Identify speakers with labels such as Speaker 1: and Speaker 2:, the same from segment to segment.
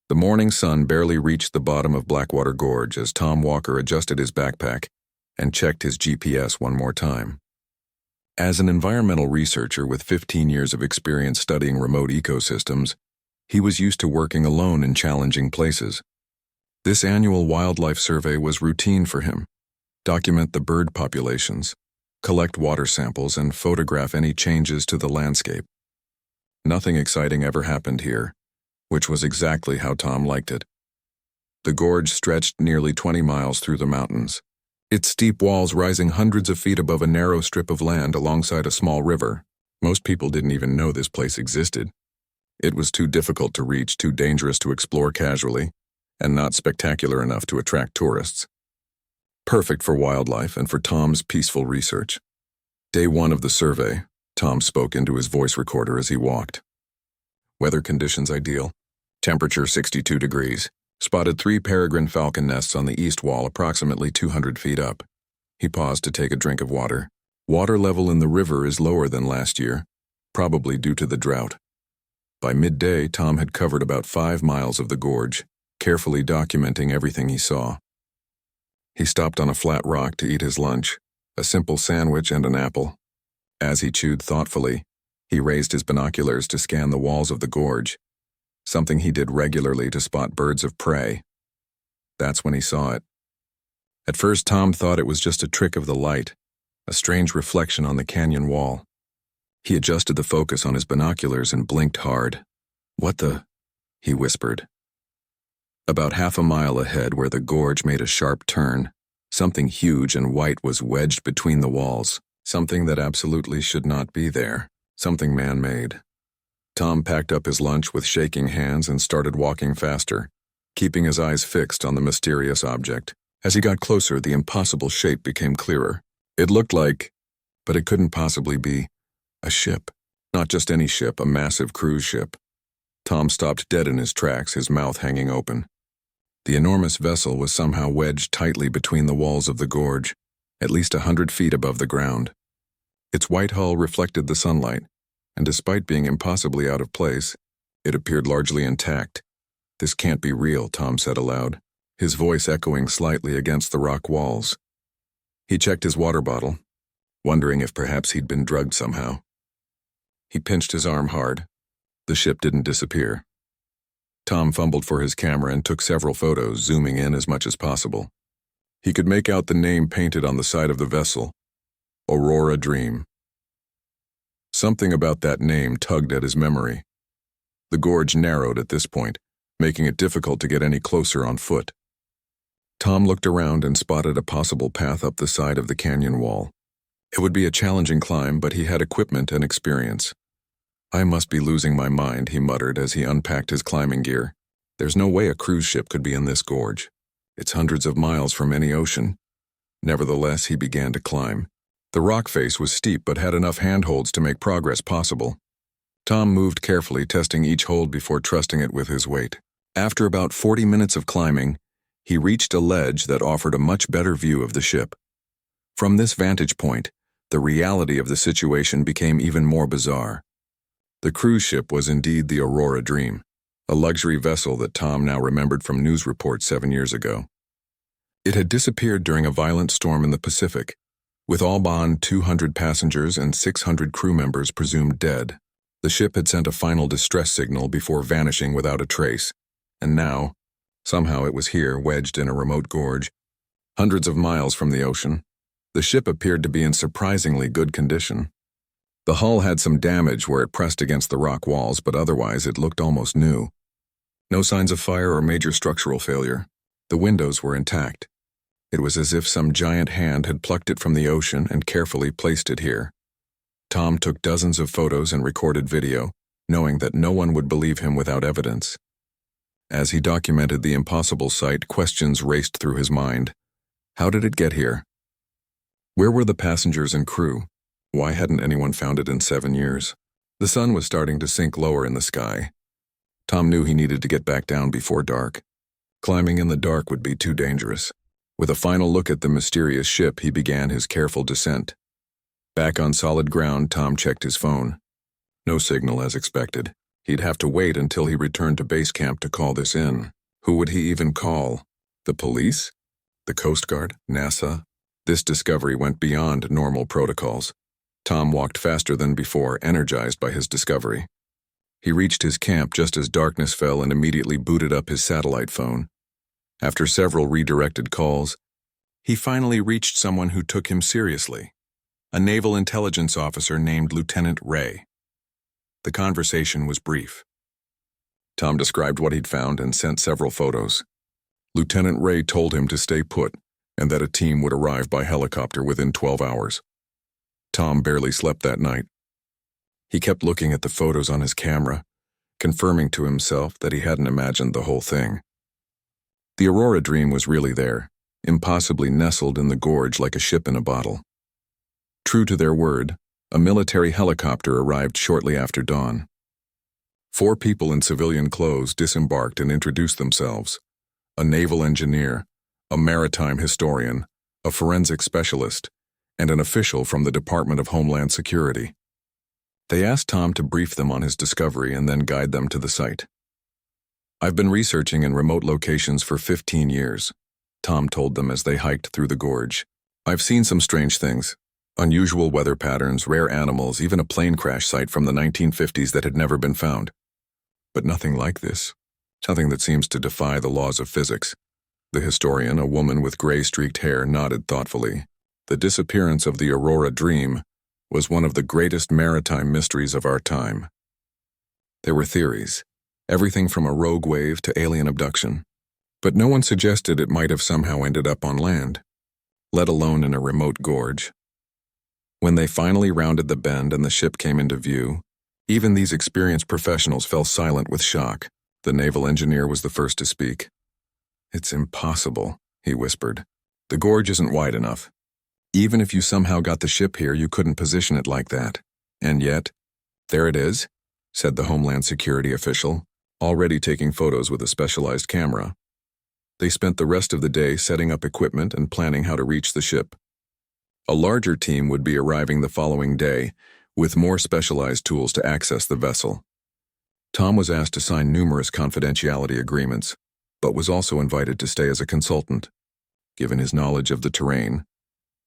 Speaker 1: The morning sun barely reached the bottom of Blackwater Gorge as Tom Walker adjusted his backpack and checked his GPS one more time. As an environmental researcher with 15 years of experience studying remote ecosystems, he was used to working alone in challenging places. This annual wildlife survey was routine for him. Document the bird populations, collect water samples, and photograph any changes to the landscape. Nothing exciting ever happened here, which was exactly how Tom liked it. The gorge stretched nearly 20 miles through the mountains, its steep walls rising hundreds of feet above a narrow strip of land alongside a small river. Most people didn't even know this place existed. It was too difficult to reach, too dangerous to explore casually, and not spectacular enough to attract tourists. Perfect for wildlife and for Tom's peaceful research. Day 1 of the survey, Tom spoke into his voice recorder as he walked. Weather conditions ideal. Temperature 62 degrees. Spotted 3 peregrine falcon nests on the east wall approximately 200 feet up. He paused to take a drink of water. Water level in the river is lower than last year, probably due to the drought. By midday, Tom had covered about 5 miles of the gorge, carefully documenting everything he saw. He stopped on a flat rock to eat his lunch, a simple sandwich and an apple. As he chewed thoughtfully, he raised his binoculars to scan the walls of the gorge, something he did regularly to spot birds of prey. That's when he saw it. At first, Tom thought it was just a trick of the light, a strange reflection on the canyon wall. He adjusted the focus on his binoculars and blinked hard. "What the?" he whispered. About half a mile ahead, where the gorge made a sharp turn, something huge and white was wedged between the walls, something that absolutely should not be there, something man-made. Tom packed up his lunch with shaking hands and started walking faster, keeping his eyes fixed on the mysterious object. As he got closer, the impossible shape became clearer. It looked like, but it couldn't possibly be, a ship. Not just any ship, a massive cruise ship. Tom stopped dead in his tracks, his mouth hanging open. The enormous vessel was somehow wedged tightly between the walls of the gorge, at least 100 feet above the ground. Its white hull reflected the sunlight, and despite being impossibly out of place, it appeared largely intact. "This can't be real," Tom said aloud, his voice echoing slightly against the rock walls. He checked his water bottle, wondering if perhaps he'd been drugged somehow. He pinched his arm hard. The ship didn't disappear. Tom fumbled for his camera and took several photos, zooming in as much as possible. He could make out the name painted on the side of the vessel, Aurora Dream. Something about that name tugged at his memory. The gorge narrowed at this point, making it difficult to get any closer on foot. Tom looked around and spotted a possible path up the side of the canyon wall. It would be a challenging climb, but he had equipment and experience. "I must be losing my mind," he muttered as he unpacked his climbing gear. "There's no way a cruise ship could be in this gorge. It's hundreds of miles from any ocean." Nevertheless, he began to climb. The rock face was steep but had enough handholds to make progress possible. Tom moved carefully, testing each hold before trusting it with his weight. After about 40 minutes of climbing, he reached a ledge that offered a much better view of the ship. From this vantage point, the reality of the situation became even more bizarre. The cruise ship was indeed the Aurora Dream, a luxury vessel that Tom now remembered from news reports 7 years ago. It had disappeared during a violent storm in the Pacific, with all but 200 passengers and 600 crew members presumed dead. The ship had sent a final distress signal before vanishing without a trace, and now, somehow it was here, wedged in a remote gorge, hundreds of miles from the ocean. The ship appeared to be in surprisingly good condition. The hull had some damage where it pressed against the rock walls, but otherwise it looked almost new. No signs of fire or major structural failure. The windows were intact. It was as if some giant hand had plucked it from the ocean and carefully placed it here. Tom took dozens of photos and recorded video, knowing that no one would believe him without evidence. As he documented the impossible sight, questions raced through his mind. How did it get here? Where were the passengers and crew? Why hadn't anyone found it in 7 years? The sun was starting to sink lower in the sky. Tom knew he needed to get back down before dark. Climbing in the dark would be too dangerous. With a final look at the mysterious ship, he began his careful descent. Back on solid ground, Tom checked his phone. No signal as expected. He'd have to wait until he returned to base camp to call this in. Who would he even call? The police? The Coast Guard? NASA? This discovery went beyond normal protocols. Tom walked faster than before, energized by his discovery. He reached his camp just as darkness fell and immediately booted up his satellite phone. After several redirected calls, he finally reached someone who took him seriously, a naval intelligence officer named Lieutenant Ray. The conversation was brief. Tom described what he'd found and sent several photos. Lieutenant Ray told him to stay put and that a team would arrive by helicopter within 12 hours. Tom barely slept that night. He kept looking at the photos on his camera, confirming to himself that he hadn't imagined the whole thing. The Aurora Dream was really there, impossibly nestled in the gorge like a ship in a bottle. True to their word, a military helicopter arrived shortly after dawn. 4 people in civilian clothes disembarked and introduced themselves: a naval engineer, a maritime historian, a forensic specialist, and an official from the Department of Homeland Security. They asked Tom to brief them on his discovery and then guide them to the site. "I've been researching in remote locations for 15 years, Tom told them as they hiked through the gorge. "I've seen some strange things. Unusual weather patterns, rare animals, even a plane crash site from the 1950s that had never been found. But nothing like this. Something that seems to defy the laws of physics." The historian, a woman with gray-streaked hair, nodded thoughtfully. The disappearance of the Aurora Dream was one of the greatest maritime mysteries of our time. There were theories, everything from a rogue wave to alien abduction, but no one suggested it might have somehow ended up on land, let alone in a remote gorge. When they finally rounded the bend and the ship came into view, even these experienced professionals fell silent with shock. The naval engineer was the first to speak. "It's impossible," he whispered. "The gorge isn't wide enough. Even if you somehow got the ship here, you couldn't position it like that. And yet, there it is," said the Homeland Security official, already taking photos with a specialized camera. They spent the rest of the day setting up equipment and planning how to reach the ship. A larger team would be arriving the following day, with more specialized tools to access the vessel. Tom was asked to sign numerous confidentiality agreements, but was also invited to stay as a consultant, given his knowledge of the terrain.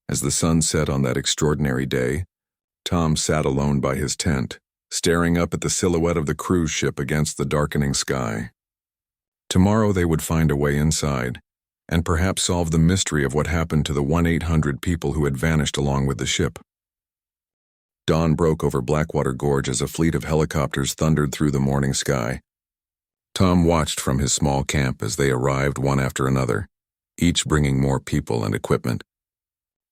Speaker 1: As the sun set on that extraordinary day, Tom sat alone by his tent, staring up at the silhouette of the cruise ship against the darkening sky. Tomorrow they would find a way inside, and perhaps solve the mystery of what happened to the 1-800 people who had vanished along with the ship. Dawn broke over Blackwater Gorge as a fleet of helicopters thundered through the morning sky. Tom watched from his small camp as they arrived one after another, each bringing more people and equipment.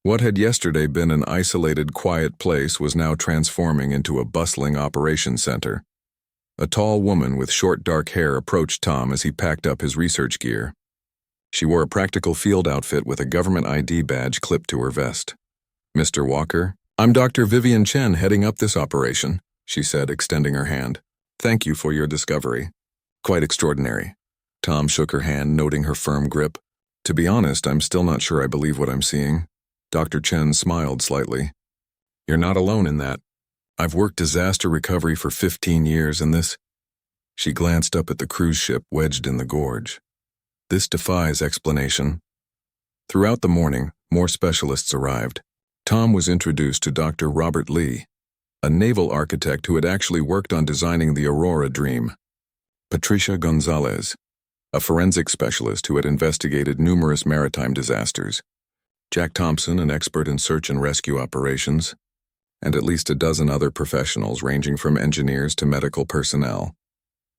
Speaker 1: What had yesterday been an isolated, quiet place was now transforming into a bustling operations center. A tall woman with short dark hair approached Tom as he packed up his research gear. She wore a practical field outfit with a government ID badge clipped to her vest. "Mr. Walker, I'm Dr. Vivian Chen heading up this operation," she said, extending her hand. "Thank you for your discovery. Quite extraordinary." Tom shook her hand, noting her firm grip. "To be honest, I'm still not sure I believe what I'm seeing." Dr. Chen smiled slightly. "You're not alone in that. I've worked disaster recovery for 15 years and this..." She glanced up at the cruise ship wedged in the gorge. "This defies explanation." Throughout the morning, more specialists arrived. Tom was introduced to Dr. Robert Lee, a naval architect who had actually worked on designing the Aurora Dream. Patricia Gonzalez, a forensic specialist who had investigated numerous maritime disasters. Jack Thompson, an expert in search and rescue operations, and at least a dozen other professionals ranging from engineers to medical personnel.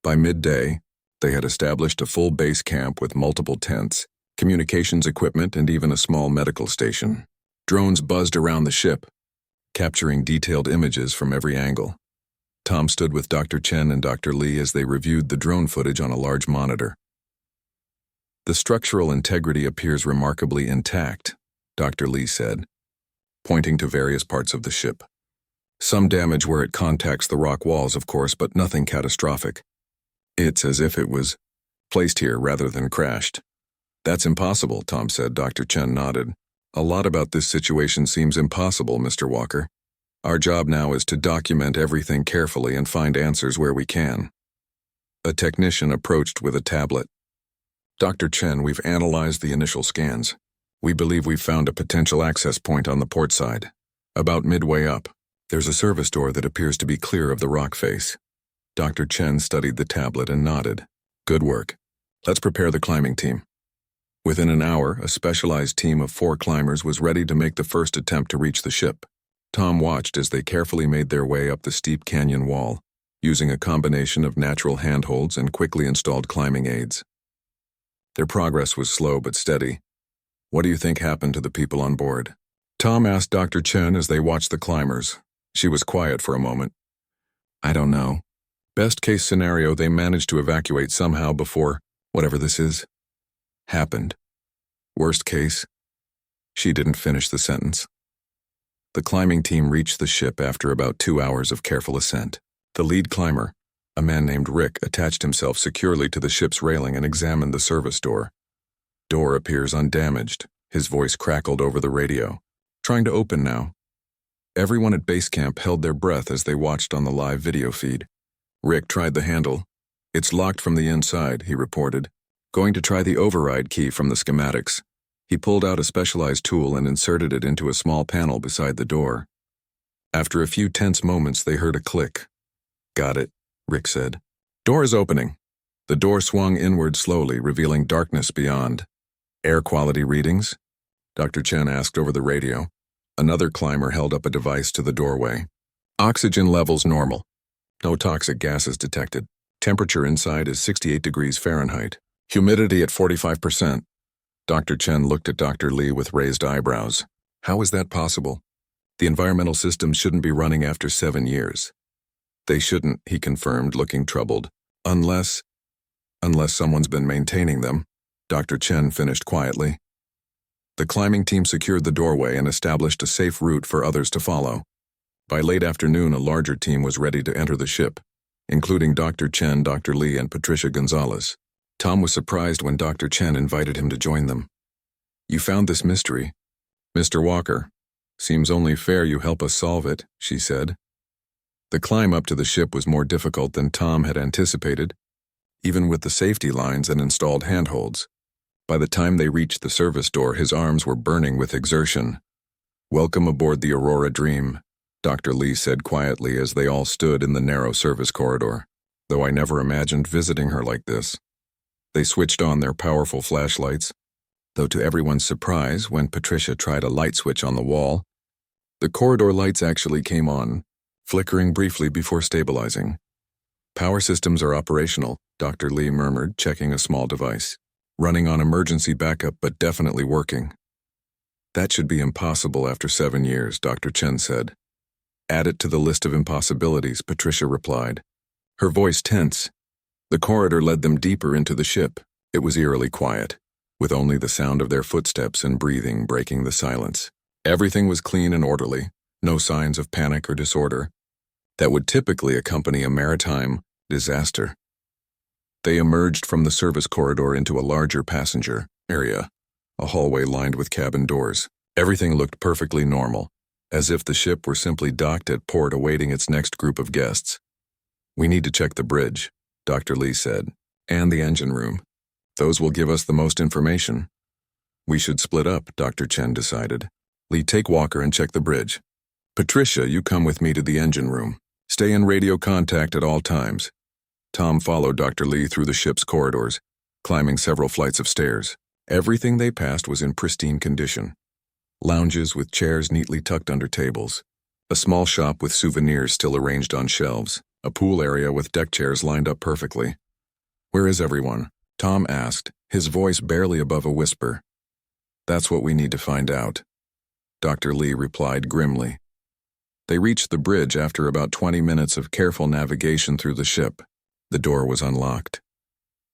Speaker 1: By midday, they had established a full base camp with multiple tents, communications equipment, and even a small medical station. Drones buzzed around the ship, capturing detailed images from every angle. Tom stood with Dr. Chen and Dr. Lee as they reviewed the drone footage on a large monitor. "The structural integrity appears remarkably intact," Dr. Lee said, pointing to various parts of the ship. "Some damage where it contacts the rock walls, of course, but nothing catastrophic. It's as if it was placed here rather than crashed." "That's impossible," Tom said. Dr. Chen nodded. "A lot about this situation seems impossible, Mr. Walker. Our job now is to document everything carefully and find answers where we can." A technician approached with a tablet. "Dr. Chen, we've analyzed the initial scans. We believe we've found a potential access point on the port side. About midway up, there's a service door that appears to be clear of the rock face." Dr. Chen studied the tablet and nodded. "Good work. Let's prepare the climbing team." Within an hour, a specialized team of 4 climbers was ready to make the first attempt to reach the ship. Tom watched as they carefully made their way up the steep canyon wall, using a combination of natural handholds and quickly installed climbing aids. Their progress was slow but steady. "What do you think happened to the people on board?" Tom asked Dr. Chen as they watched the climbers. She was quiet for a moment. "I don't know. Best case scenario, they managed to evacuate somehow before, whatever this is, happened. Worst case." She didn't finish the sentence. The climbing team reached the ship after about 2 hours of careful ascent. The lead climber, a man named Rick, attached himself securely to the ship's railing and examined the service door. "Door appears undamaged." His voice crackled over the radio. "Trying to open now." Everyone at base camp held their breath as they watched on the live video feed. Rick tried the handle. "It's locked from the inside," he reported. "Going to try the override key from the schematics." He pulled out a specialized tool and inserted it into a small panel beside the door. After a few tense moments, they heard a click. "Got it," Rick said. "Door is opening." The door swung inward slowly, revealing darkness beyond. "Air quality readings?" Dr. Chen asked over the radio. Another climber held up a device to the doorway. "Oxygen levels normal. No toxic gases detected. Temperature inside is 68 degrees Fahrenheit. Humidity at 45%. Dr. Chen looked at Dr. Lee with raised eyebrows. "How is that possible? The environmental systems shouldn't be running after 7 years." "They shouldn't," he confirmed, looking troubled. Unless someone's been maintaining them," Dr. Chen finished quietly. The climbing team secured the doorway and established a safe route for others to follow. By late afternoon, a larger team was ready to enter the ship, including Dr. Chen, Dr. Lee, and Patricia Gonzalez. Tom was surprised when Dr. Chen invited him to join them. "You found this mystery, Mr. Walker. Seems only fair you help us solve it," she said. The climb up to the ship was more difficult than Tom had anticipated, even with the safety lines and installed handholds. By the time they reached the service door, his arms were burning with exertion. "Welcome aboard the Aurora Dream," Dr. Lee said quietly as they all stood in the narrow service corridor. "Though I never imagined visiting her like this." They switched on their powerful flashlights, though to everyone's surprise, when Patricia tried a light switch on the wall, the corridor lights actually came on, flickering briefly before stabilizing. "Power systems are operational," Dr. Lee murmured, checking a small device. "Running on emergency backup, but definitely working." "That should be impossible after 7 years," Dr. Chen said. "Add it to the list of impossibilities," Patricia replied, her voice tense. The corridor led them deeper into the ship. It was eerily quiet, with only the sound of their footsteps and breathing breaking the silence. Everything was clean and orderly, no signs of panic or disorder that would typically accompany a maritime disaster. They emerged from the service corridor into a larger passenger area, a hallway lined with cabin doors. Everything looked perfectly normal, as if the ship were simply docked at port awaiting its next group of guests. "We need to check the bridge," Dr. Lee said, "and the engine room. Those will give us the most information." "We should split up," Dr. Chen decided. "Lee, take Walker and check the bridge. Patricia, you come with me to the engine room. Stay in radio contact at all times." Tom followed Dr. Lee through the ship's corridors, climbing several flights of stairs. Everything they passed was in pristine condition. Lounges with chairs neatly tucked under tables, a small shop with souvenirs still arranged on shelves, a pool area with deck chairs lined up perfectly. "Where is everyone?" Tom asked, his voice barely above a whisper. "That's what we need to find out," Dr. Lee replied grimly. They reached the bridge after about 20 minutes of careful navigation through the ship. The door was unlocked.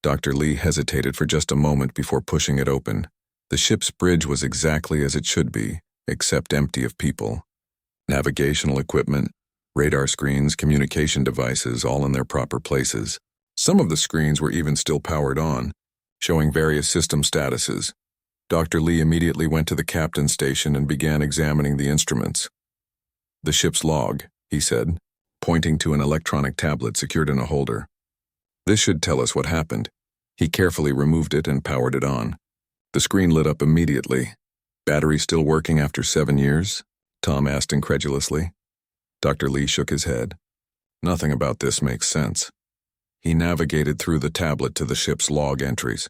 Speaker 1: Dr. Lee hesitated for just a moment before pushing it open. The ship's bridge was exactly as it should be, except empty of people. Navigational equipment, radar screens, communication devices, all in their proper places. Some of the screens were even still powered on, showing various system statuses. Dr. Lee immediately went to the captain's station and began examining the instruments. "The ship's log," he said, pointing to an electronic tablet secured in a holder. This should tell us what happened. He carefully removed it and powered it on. The screen lit up immediately. Battery still working after 7 years? Tom asked incredulously. Dr. Lee shook his head. Nothing about this makes sense. He navigated through the tablet to the ship's log entries.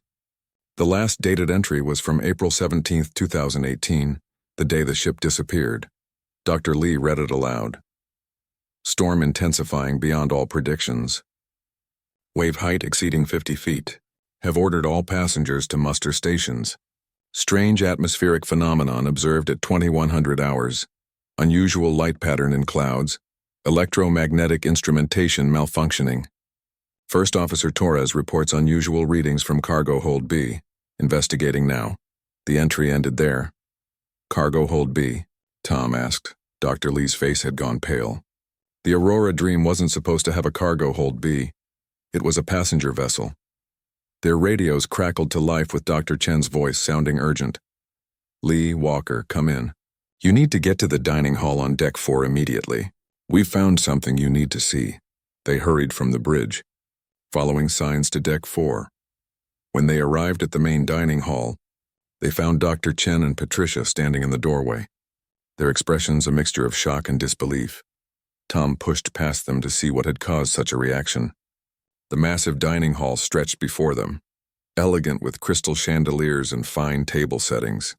Speaker 1: The last dated entry was from April 17, 2018, the day the ship disappeared. Dr. Lee read it aloud. Storm intensifying beyond all predictions. Wave height exceeding 50 feet. Have ordered all passengers to muster stations. Strange atmospheric phenomenon observed at 2100 hours. Unusual light pattern in clouds. Electromagnetic instrumentation malfunctioning. First Officer Torres reports unusual readings from cargo hold B. Investigating now. The entry ended there. Cargo hold B? Tom asked. Dr. Lee's face had gone pale. The Aurora Dream wasn't supposed to have a cargo hold B. It was a passenger vessel. Their radios crackled to life with Dr. Chen's voice sounding urgent. Lee, Walker, come in. You need to get to the dining hall on deck 4 immediately. We've found something you need to see. They hurried from the bridge, following signs to deck 4. When they arrived at the main dining hall, they found Dr. Chen and Patricia standing in the doorway, their expressions a mixture of shock and disbelief. Tom pushed past them to see what had caused such a reaction. The massive dining hall stretched before them, elegant with crystal chandeliers and fine table settings.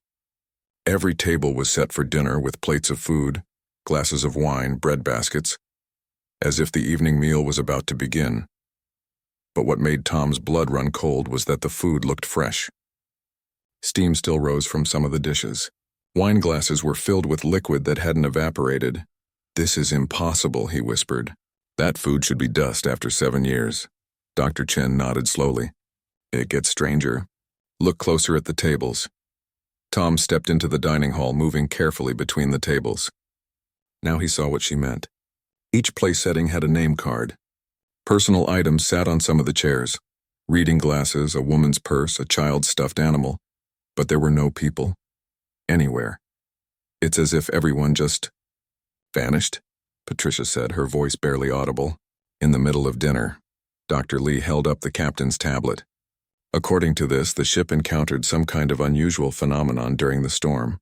Speaker 1: Every table was set for dinner with plates of food, glasses of wine, bread baskets, as if the evening meal was about to begin. But what made Tom's blood run cold was that the food looked fresh. Steam still rose from some of the dishes. Wine glasses were filled with liquid that hadn't evaporated. This is impossible, he whispered. That food should be dust after 7 years. Dr. Chen nodded slowly. It gets stranger. Look closer at the tables. Tom stepped into the dining hall, moving carefully between the tables. Now he saw what she meant. Each place setting had a name card. Personal items sat on some of the chairs. Reading glasses, a woman's purse, a child's stuffed animal. But there were no people. Anywhere. It's as if everyone just vanished, Patricia said, her voice barely audible. In the middle of dinner, Dr. Lee held up the captain's tablet. According to this, the ship encountered some kind of unusual phenomenon during the storm.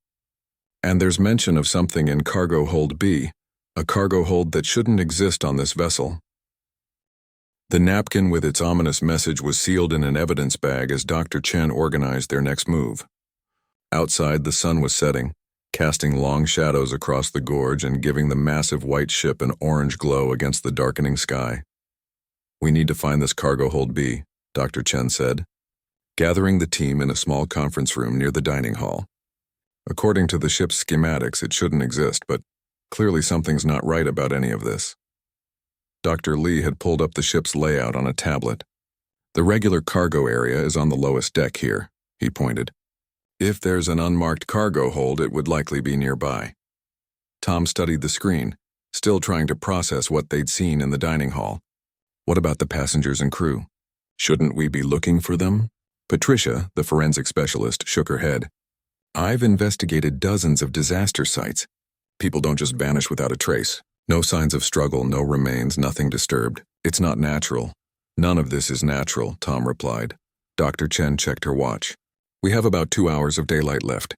Speaker 1: And there's mention of something in cargo hold B, a cargo hold that shouldn't exist on this vessel. The napkin with its ominous message was sealed in an evidence bag as Dr. Chen organized their next move. Outside, the sun was setting, casting long shadows across the gorge and giving the massive white ship an orange glow against the darkening sky. We need to find this cargo hold B, Dr. Chen said, gathering the team in a small conference room near the dining hall. According to the ship's schematics, it shouldn't exist, but clearly something's not right about any of this. Dr. Lee had pulled up the ship's layout on a tablet. The regular cargo area is on the lowest deck here, he pointed. If there's an unmarked cargo hold, it would likely be nearby. Tom studied the screen, still trying to process what they'd seen in the dining hall. What about the passengers and crew? Shouldn't we be looking for them? Patricia, the forensic specialist, shook her head. I've investigated dozens of disaster sites. People don't just vanish without a trace. No signs of struggle, no remains, nothing disturbed. It's not natural. None of this is natural, Tom replied. Dr. Chen checked her watch. We have about 2 hours of daylight left.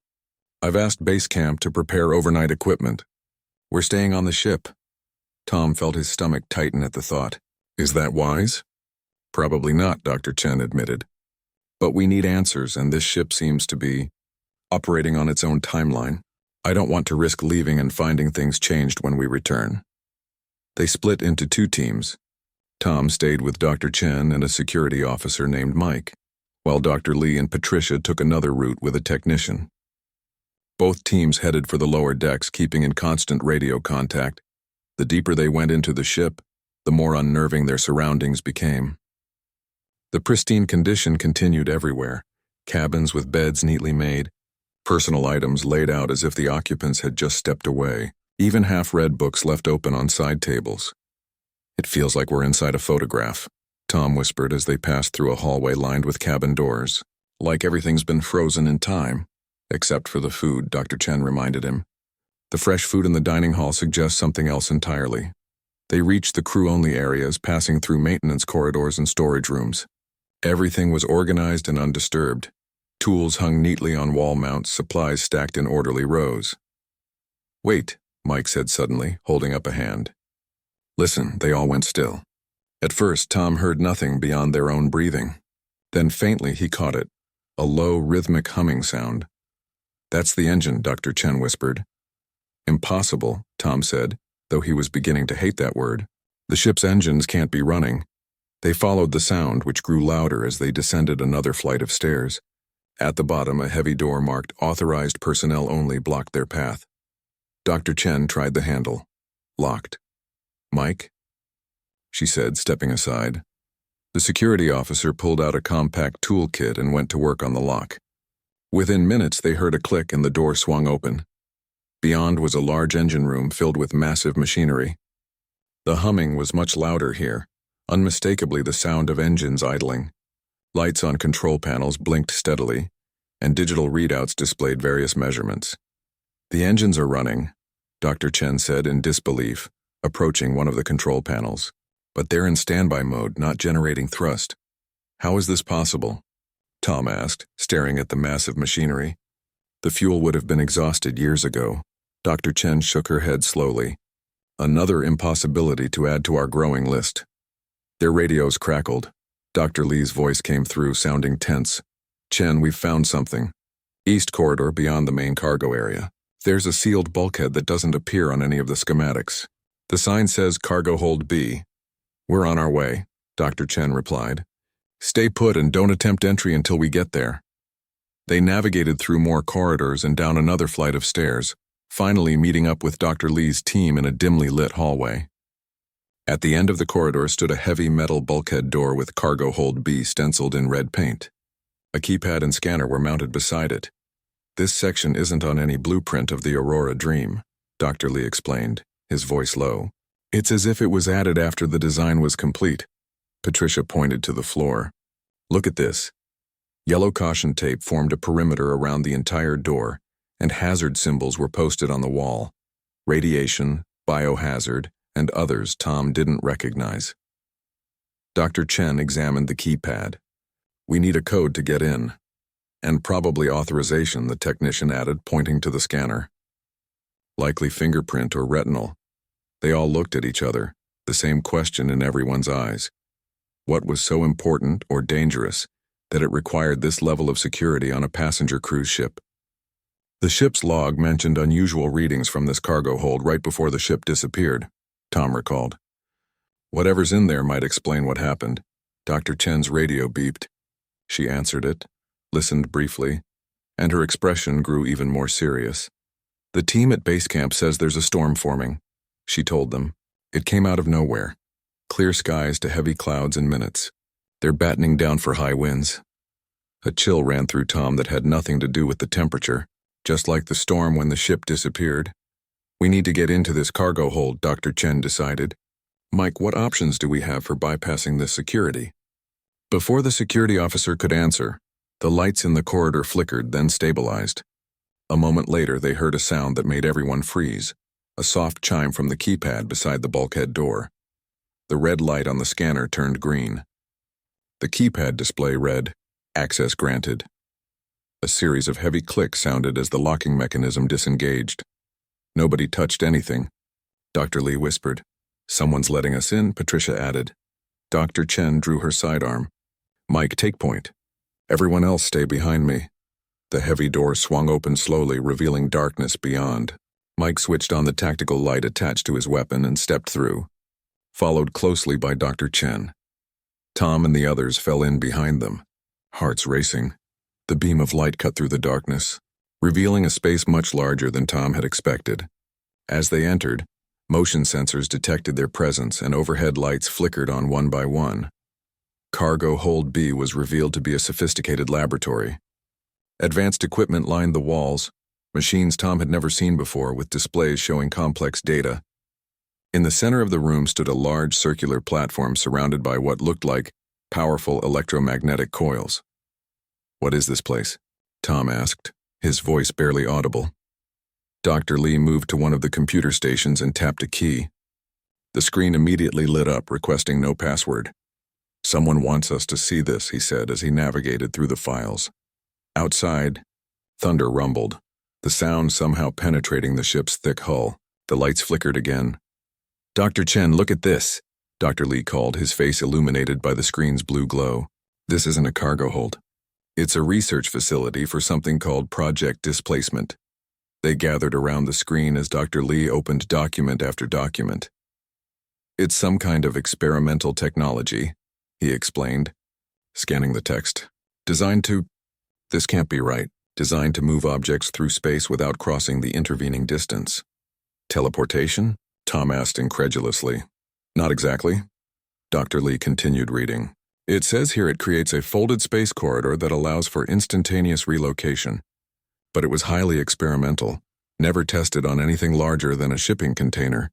Speaker 1: I've asked base camp to prepare overnight equipment. We're staying on the ship. Tom felt his stomach tighten at the thought. Is that wise? Probably not, Dr. Chen admitted. But we need answers, and this ship seems to be operating on its own timeline. I don't want to risk leaving and finding things changed when we return. They split into 2 teams. Tom stayed with Dr. Chen and a security officer named Mike, while Dr. Lee and Patricia took another route with a technician. Both teams headed for the lower decks, keeping in constant radio contact. The deeper they went into the ship, the more unnerving their surroundings became. The pristine condition continued everywhere. Cabins with beds neatly made, personal items laid out as if the occupants had just stepped away, even half-read books left open on side tables. It feels like we're inside a photograph, Tom whispered as they passed through a hallway lined with cabin doors. Like everything's been frozen in time, except for the food, Dr. Chen reminded him. The fresh food in the dining hall suggests something else entirely. They reached the crew-only areas, passing through maintenance corridors and storage rooms. Everything was organized and undisturbed. Tools hung neatly on wall mounts, supplies stacked in orderly rows. "Wait," Mike said suddenly, holding up a hand. "Listen." They all went still. At first, Tom heard nothing beyond their own breathing. Then faintly he caught it, a low, rhythmic humming sound. "That's the engine," Dr. Chen whispered. "Impossible," Tom said, though he was beginning to hate that word. "The ship's engines can't be running." They followed the sound, which grew louder as they descended another flight of stairs. At the bottom, a heavy door marked "Authorized Personnel Only" blocked their path. Dr. Chen tried the handle. Locked. "Mike?" she said, stepping aside. The security officer pulled out a compact toolkit and went to work on the lock. Within minutes, they heard a click and the door swung open. Beyond was a large engine room filled with massive machinery. The humming was much louder here, unmistakably the sound of engines idling. Lights on control panels blinked steadily, and digital readouts displayed various measurements. "The engines are running," Dr. Chen said in disbelief, approaching one of the control panels. "But they're in standby mode, not generating thrust. How is this possible?" Tom asked, staring at the massive machinery. "The fuel would have been exhausted years ago." Dr. Chen shook her head slowly. "Another impossibility to add to our growing list." Their radios crackled. Dr. Lee's voice came through, sounding tense. "Chen, we've found something. East corridor beyond the main cargo area. There's a sealed bulkhead that doesn't appear on any of the schematics. The sign says Cargo Hold B. We're on our way," Dr. Chen replied. "Stay put and don't attempt entry until we get there." They navigated through more corridors and down another flight of stairs, finally meeting up with Dr. Lee's team in a dimly lit hallway. At the end of the corridor stood a heavy metal bulkhead door with Cargo Hold B stenciled in red paint. A keypad and scanner were mounted beside it. "This section isn't on any blueprint of the Aurora Dream," Dr. Lee explained, his voice low. "It's as if it was added after the design was complete." Patricia pointed to the floor. "Look at this." Yellow caution tape formed a perimeter around the entire door, and hazard symbols were posted on the wall. Radiation, biohazard, and others Tom didn't recognize. Dr. Chen examined the keypad. "We need a code to get in." "And probably authorization," the technician added, pointing to the scanner. "Likely fingerprint or retinal." They all looked at each other, the same question in everyone's eyes. What was so important or dangerous that it required this level of security on a passenger cruise ship? "The ship's log mentioned unusual readings from this cargo hold right before the ship disappeared," Tom recalled. "Whatever's in there might explain what happened." Dr. Chen's radio beeped. She answered it, listened briefly, and her expression grew even more serious. "The team at base camp says there's a storm forming," she told them. "It came out of nowhere. Clear skies to heavy clouds in minutes. They're battening down for high winds." A chill ran through Tom that had nothing to do with the temperature, just like the storm when the ship disappeared. "We need to get into this cargo hold," Dr. Chen decided. "Mike, what options do we have for bypassing this security?" Before the security officer could answer, the lights in the corridor flickered, then stabilized. A moment later, they heard a sound that made everyone freeze, a soft chime from the keypad beside the bulkhead door. The red light on the scanner turned green. The keypad display read, "Access granted." A series of heavy clicks sounded as the locking mechanism disengaged. "Nobody touched anything," Dr. Lee whispered. "Someone's letting us in," Patricia added. Dr. Chen drew her sidearm. "Mike, take point. Everyone else stay behind me." The heavy door swung open slowly, revealing darkness beyond. Mike switched on the tactical light attached to his weapon and stepped through, followed closely by Dr. Chen. Tom and the others fell in behind them, hearts racing. The beam of light cut through the darkness, revealing a space much larger than Tom had expected. As they entered, motion sensors detected their presence and overhead lights flickered on one by one. Cargo Hold B was revealed to be a sophisticated laboratory. Advanced equipment lined the walls, machines Tom had never seen before with displays showing complex data. In the center of the room stood a large circular platform surrounded by what looked like powerful electromagnetic coils. "What is this place?" Tom asked, his voice barely audible. Dr. Lee moved to one of the computer stations and tapped a key. The screen immediately lit up, requesting no password. "Someone wants us to see this," he said as he navigated through the files. Outside, thunder rumbled, the sound somehow penetrating the ship's thick hull. The lights flickered again. "Dr. Chen, look at this," Dr. Lee called, his face illuminated by the screen's blue glow. "This isn't a cargo hold. It's a research facility for something called Project Displacement." They gathered around the screen as Dr. Lee opened document after document. "It's some kind of experimental technology," he explained, scanning the text. This can't be right. Designed to move objects through space without crossing the intervening distance." "Teleportation?" Tom asked incredulously. "Not exactly." Dr. Lee continued reading. "It says here it creates a folded space corridor that allows for instantaneous relocation. But it was highly experimental, never tested on anything larger than a shipping container."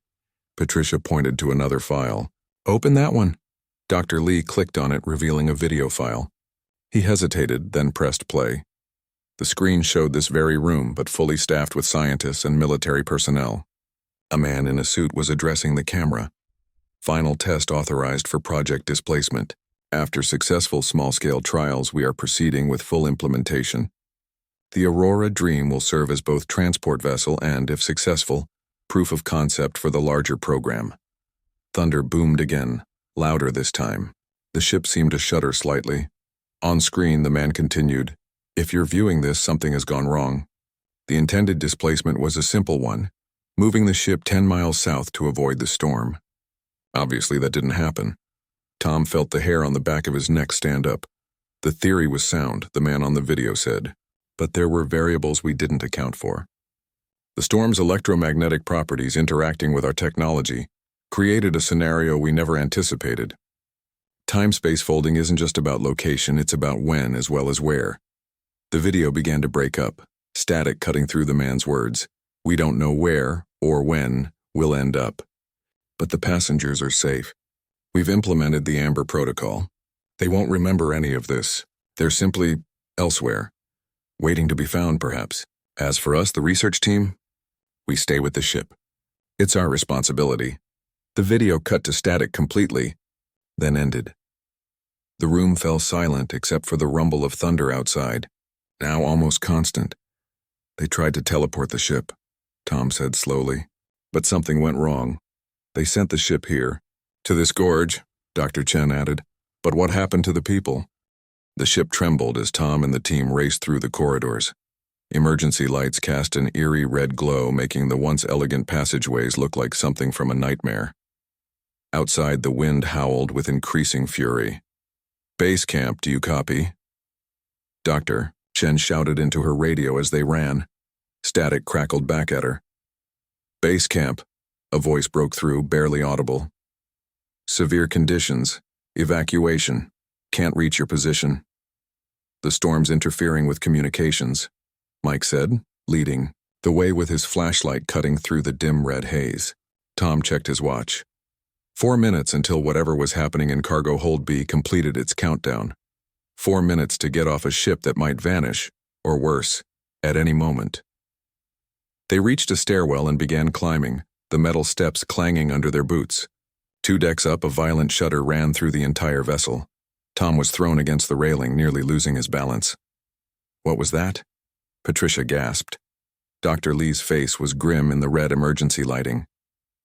Speaker 1: Patricia pointed to another file. "Open that one." Dr. Lee clicked on it, revealing a video file. He hesitated, then pressed play. The screen showed this very room, but fully staffed with scientists and military personnel. A man in a suit was addressing the camera. "Final test authorized for Project Displacement. After successful small-scale trials, we are proceeding with full implementation. The Aurora Dream will serve as both transport vessel and, if successful, proof of concept for the larger program." Thunder boomed again, louder this time. The ship seemed to shudder slightly. On screen, the man continued, "If you're viewing this, something has gone wrong. The intended displacement was a simple one, moving the ship 10 miles south to avoid the storm. Obviously, that didn't happen." Tom felt the hair on the back of his neck stand up. "The theory was sound," the man on the video said, "but there were variables we didn't account for. The storm's electromagnetic properties interacting with our technology created a scenario we never anticipated. Time-space folding isn't just about location, it's about when as well as where." The video began to break up, static cutting through the man's words. "We don't know where or when we'll end up. But the passengers are safe. We've implemented the Amber Protocol. They won't remember any of this. They're simply elsewhere, waiting to be found, perhaps. As for us, the research team, we stay with the ship. It's our responsibility." The video cut to static completely, then ended. The room fell silent except for the rumble of thunder outside, now almost constant. "They tried to teleport the ship," Tom said slowly, "but something went wrong. They sent the ship here, to this gorge," Dr. Chen added. "But what happened to the people?" The ship trembled as Tom and the team raced through the corridors. Emergency lights cast an eerie red glow, making the once elegant passageways look like something from a nightmare. Outside, the wind howled with increasing fury. "Base camp, do you copy?" "Doctor," Chen shouted into her radio as they ran. Static crackled back at her. "Base camp," a voice broke through, barely audible. "Severe conditions. Evacuation. Can't reach your position. The storm's interfering with communications," Mike said, leading the way with his flashlight cutting through the dim red haze. Tom checked his watch. 4 minutes until whatever was happening in Cargo Hold B completed its countdown. 4 minutes to get off a ship that might vanish, or worse, at any moment. They reached a stairwell and began climbing, the metal steps clanging under their boots. 2 decks up, a violent shudder ran through the entire vessel. Tom was thrown against the railing, nearly losing his balance. "What was that?" Patricia gasped. Dr. Lee's face was grim in the red emergency lighting.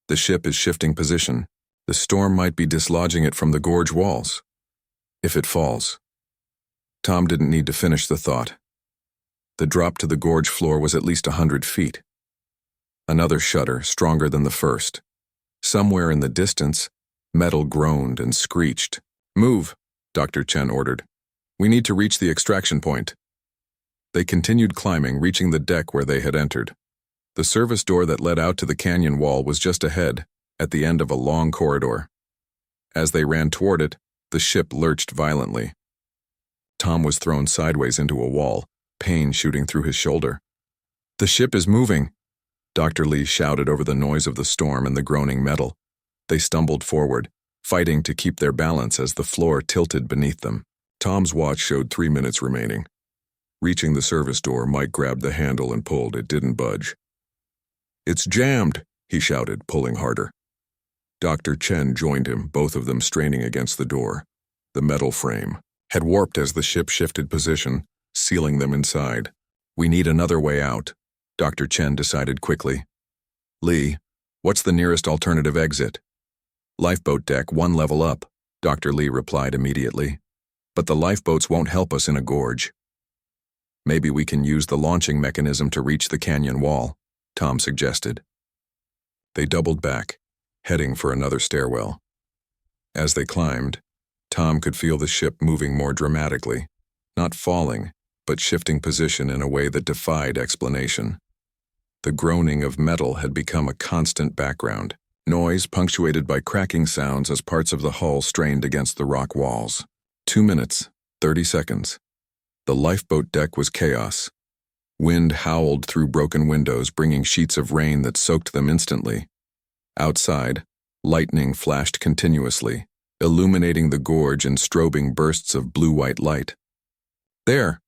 Speaker 1: "The ship is shifting position. The storm might be dislodging it from the gorge walls. If it falls." Tom didn't need to finish the thought. The drop to the gorge floor was at least 100 feet. Another shudder, stronger than the first. Somewhere in the distance, metal groaned and screeched. "Move," Dr. Chen ordered. "We need to reach the extraction point." They continued climbing, reaching the deck where they had entered. The service door that led out to the canyon wall was just ahead, at the end of a long corridor. As they ran toward it, the ship lurched violently. Tom was thrown sideways into a wall, pain shooting through his shoulder. "The ship is moving," Dr. Lee shouted over the noise of the storm and the groaning metal. They stumbled forward, fighting to keep their balance as the floor tilted beneath them. Tom's watch showed 3 minutes remaining. Reaching the service door, Mike grabbed the handle and pulled. It didn't budge. "It's jammed," he shouted, pulling harder. Dr. Chen joined him, both of them straining against the door. The metal frame had warped as the ship shifted position, sealing them inside. We need another way out, Dr. Chen decided quickly. Lee, what's the nearest alternative exit? Lifeboat deck 1 level up, Dr. Lee replied immediately. But the lifeboats won't help us in a gorge. Maybe we can use the launching mechanism to reach the canyon wall, Tom suggested. They doubled back, heading for another stairwell. As they climbed, Tom could feel the ship moving more dramatically, not falling, but shifting position in a way that defied explanation. The groaning of metal had become a constant background, noise punctuated by cracking sounds as parts of the hull strained against the rock walls. 2 minutes, 30 seconds. The lifeboat deck was chaos. Wind howled through broken windows, bringing sheets of rain that soaked them instantly. Outside, lightning flashed continuously, illuminating the gorge in strobing bursts of blue-white light. There!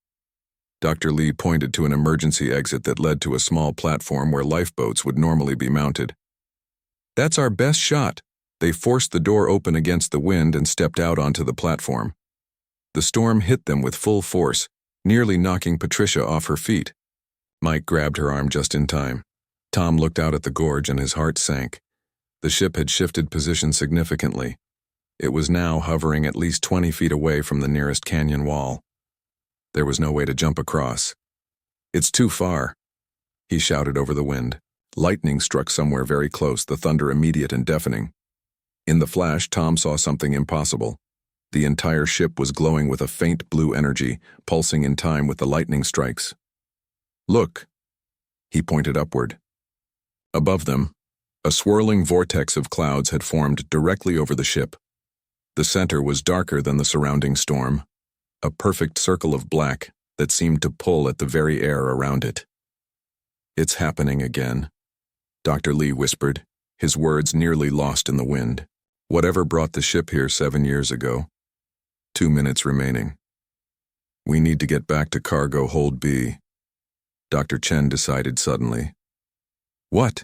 Speaker 1: Dr. Lee pointed to an emergency exit that led to a small platform where lifeboats would normally be mounted. That's our best shot. They forced the door open against the wind and stepped out onto the platform. The storm hit them with full force, nearly knocking Patricia off her feet. Mike grabbed her arm just in time. Tom looked out at the gorge and his heart sank. The ship had shifted position significantly. It was now hovering at least 20 feet away from the nearest canyon wall. There was no way to jump across. It's too far, he shouted over the wind. Lightning struck somewhere very close, the thunder immediate and deafening. In the flash, Tom saw something impossible. The entire ship was glowing with a faint blue energy, pulsing in time with the lightning strikes. Look, he pointed upward. Above them, a swirling vortex of clouds had formed directly over the ship. The center was darker than the surrounding storm, a perfect circle of black that seemed to pull at the very air around it. It's happening again, Dr. Lee whispered, his words nearly lost in the wind. Whatever brought the ship here 7 years ago. 2 minutes remaining. We need to get back to cargo hold B, Dr. Chen decided suddenly. What?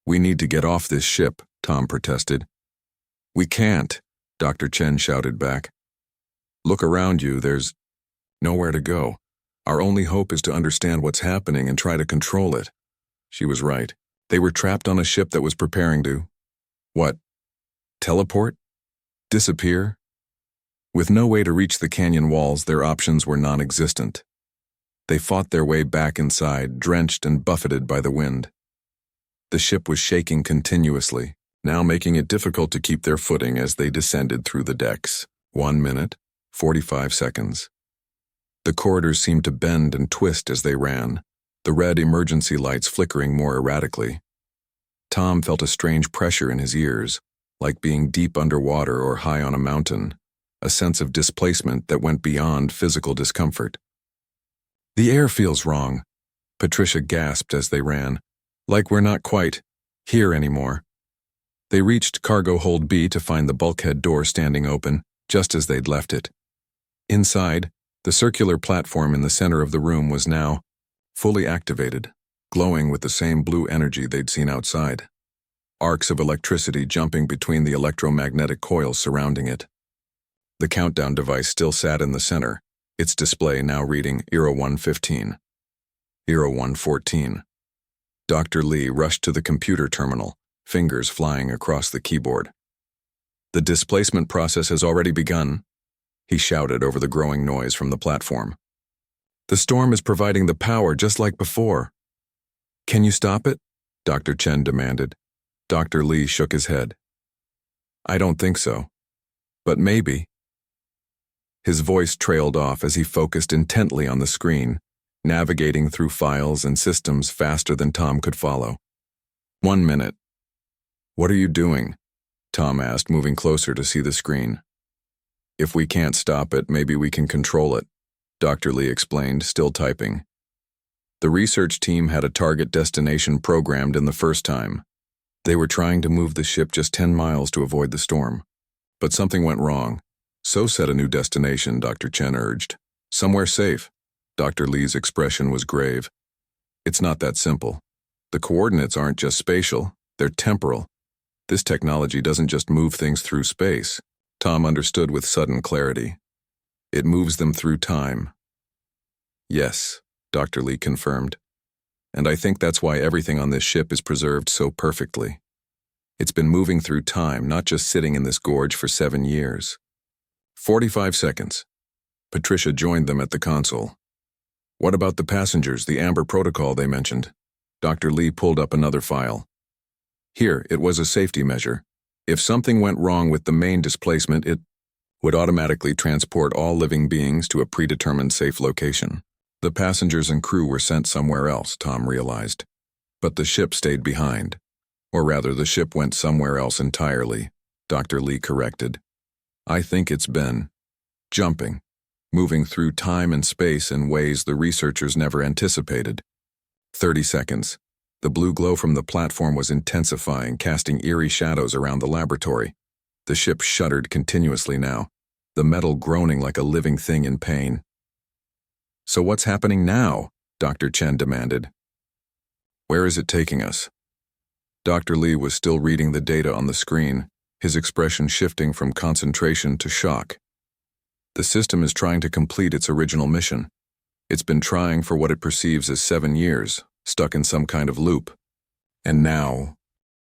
Speaker 1: We need to get off this ship, Tom protested. We can't, Dr. Chen shouted back. Look around you, there's nowhere to go. Our only hope is to understand what's happening and try to control it. She was right. They were trapped on a ship that was preparing to, what? Teleport? Disappear? With no way to reach the canyon walls, their options were non-existent. They fought their way back inside, drenched and buffeted by the wind. The ship was shaking continuously, now making it difficult to keep their footing as they descended through the decks. 1 minute, 45 seconds. The corridors seemed to bend and twist as they ran, the red emergency lights flickering more erratically. Tom felt a strange pressure in his ears, like being deep underwater or high on a mountain, a sense of displacement that went beyond physical discomfort. The air feels wrong, Patricia gasped as they ran, like we're not quite here anymore. They reached cargo hold B to find the bulkhead door standing open, just as they'd left it. Inside, the circular platform in the center of the room was now fully activated, glowing with the same blue energy they'd seen outside. Arcs of electricity jumping between the electromagnetic coils surrounding it. The countdown device still sat in the center, its display now reading 0115. 0114. Dr. Lee rushed to the computer terminal, fingers flying across the keyboard. The displacement process has already begun, he shouted over the growing noise from the platform. The storm is providing the power just like before. Can you stop it? Dr. Chen demanded. Dr. Lee shook his head. I don't think so. But maybe. His voice trailed off as he focused intently on the screen, navigating through files and systems faster than Tom could follow. 1 minute. What are you doing? Tom asked, moving closer to see the screen. If we can't stop it, maybe we can control it, Dr. Lee explained, still typing. The research team had a target destination programmed in the first time. They were trying to move the ship just 10 miles to avoid the storm. But something went wrong. So set a new destination, Dr. Chen urged. Somewhere safe. Dr. Lee's expression was grave. It's not that simple. The coordinates aren't just spatial, they're temporal. This technology doesn't just move things through space, Tom understood with sudden clarity. It moves them through time. Yes, Dr. Lee confirmed. And I think that's why everything on this ship is preserved so perfectly. It's been moving through time, not just sitting in this gorge for 7 years. 45 seconds. Patricia joined them at the console. What about the passengers, the Amber Protocol they mentioned? Dr. Lee pulled up another file. Here, it was a safety measure. If something went wrong with the main displacement, it would automatically transport all living beings to a predetermined safe location. The passengers and crew were sent somewhere else, Tom realized. But the ship stayed behind. Or rather, the ship went somewhere else entirely, Dr. Lee corrected. I think it's been jumping, moving through time and space in ways the researchers never anticipated. 30 seconds. The blue glow from the platform was intensifying, casting eerie shadows around the laboratory. The ship shuddered continuously now, the metal groaning like a living thing in pain. So what's happening now? Dr. Chen demanded. Where is it taking us? Dr. Lee was still reading the data on the screen, his expression shifting from concentration to shock. The system is trying to complete its original mission. It's been trying for what it perceives as 7 years, stuck in some kind of loop. And now,